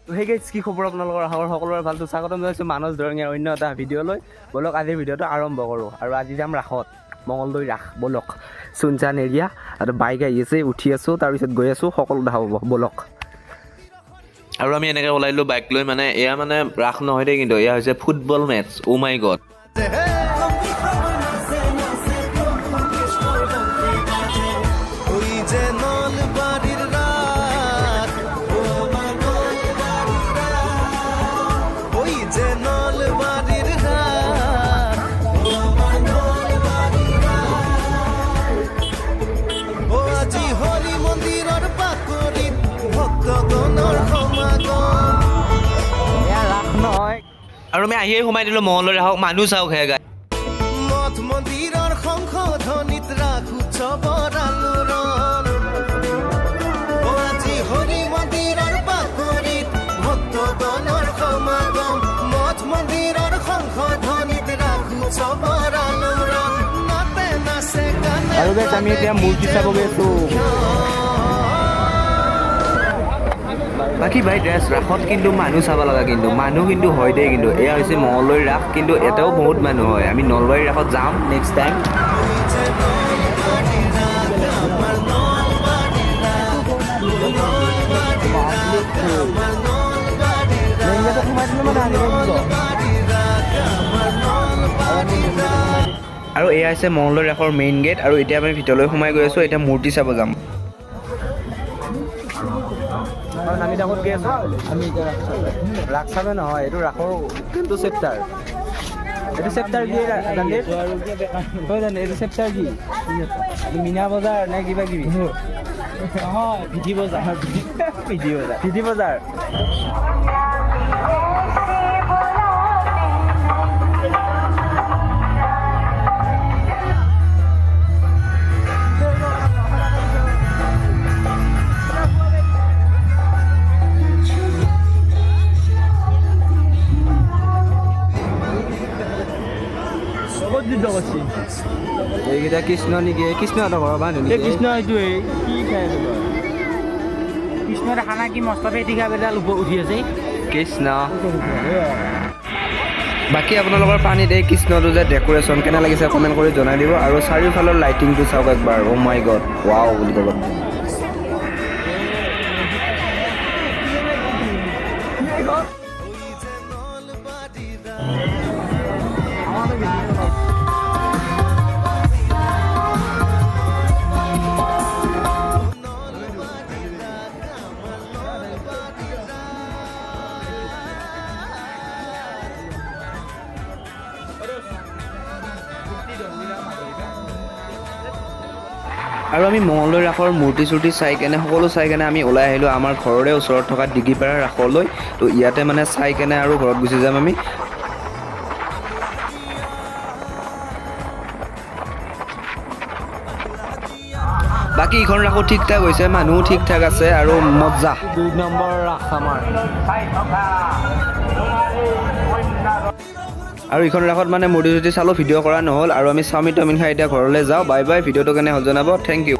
সেই গাইজ কি খবৰ আপোনালোকৰ সকলোৰে ভালটো স্বাগতম জনাইছোঁ মানস দৰঙীয়াৰ অন্য এটা ভিডিঅ'লৈ। ব'লক আজিৰ ভিডিঅ'টো আৰম্ভ কৰোঁ। আৰু আজি যাম ৰাসত, মঙলদৈ ৰাস। ব'লক চুনচান এৰিয়া আৰু বাইক আহি আছে, উঠি আছোঁ, তাৰপিছত গৈ আছোঁ, সকলো দেখা পাব। ব'লক। আৰু আমি এনেকৈ ওলাই দিলোঁ বাইক লৈ। মানে এয়া মানে ৰাস নহয় দেই, কিন্তু এয়া হৈছে ফুটবল মেটচ। অ' মাই গড। আৰু আমি আহিয়ে সোমাই দিলোঁ মঙলদৈ ৰাসক। মানুহ চাওক হে গাই। মঠ মন্দিৰৰ সংশোধনীত ৰাস উৎসৱৰ আলোড়ন। আজি হৰি মন্দিৰৰ বাকৰিত ভক্তগণৰ সমাগম। মঠ মন্দিৰৰ সংশোধনীত ৰাস উৎসৱৰ আলোড়ন। নাতে নাচে গানে আৰু গাইজ আমি এতিয়া মূৰ্তি চাব গৈ আছোঁ। বাকী ভাই ড্ৰেছ ৰাসত কিন্তু মানুহ চাব লগা, কিন্তু মানুহ কিন্তু হয় দেই। কিন্তু এয়া হৈছে মঙলদৈ ৰাস, কিন্তু এটাও বহুত মানুহ হয়। আমি নলবাৰী ৰাসত যাম নেক্সট টাইম। আৰু এয়া হৈছে মঙলদৈ ৰাসৰ মেইন গেট। আৰু এতিয়া আমি ভিতৰলৈ সোমাই গৈ আছোঁ। এতিয়া মূৰ্তি চাব যাম। আমি ডাঙত গৈ আছোঁ। আমি এতিয়া ৰাস চাবে নহয়, এইটো ৰাসৰ কোনটো চেপ্টাৰ? এইটো চেপ্টাৰ কি জানিব? এইটো চেপ্টাৰ কি? মীনা বজাৰ নে কিবা কিবি? পিঠি বজাৰ। পিঠি বজাৰ, পিঠি বজাৰ। এইকেইটা কৃষ্ণ নেকি? কৃষ্ণ এটা ঘৰৰ মানুহ নেকি? কৃষ্ণ এইটোৱে কি খাই আছে? কৃষ্ণৰ খানা কি মস্ত পেটিকা বেডাল উঠি আছে। কৃষ্ণ। বাকী আপোনালোকৰ পানীত এই কৃষ্ণটো যে ডেক'ৰেশ্যন কেনে লাগিছে কমেণ্ট কৰি জনাই দিব। আৰু চাৰিওফালৰ লাইটিংটো চাওক একবাৰ। অ' মাই গড, ৱাও বুলি ক'ব। আৰু আমি মঙলদৈ ৰাসৰ মূৰ্তি চূৰ্তি চাই কেনে সকলো চাই কেনে আমি ওলাই আহিলোঁ আমাৰ ঘৰৰে ওচৰত থকা ডিগিপাৰা ৰাসলৈ। তো ইয়াতে মানে চাই কেনে আৰু ঘৰত গুচি যাম আমি। বাকী ইখন ৰাসো ঠিক ঠাক হৈছে, মানুহো ঠিক ঠাক আছে আৰু মজা। 2 নম্বৰ ৰাস আমাৰ। আৰু ইখন ৰাসত মানে মূৰ্তি চূৰ্তি চালোঁ, ভিডিঅ' কৰা নহ'ল। আৰু আমি চাওমিন টাউমিন খাই এতিয়া ঘৰলৈ যাওঁ। Bye bye. ভিডিঅ'টো কেনে হ'ল জনাব। Thank U.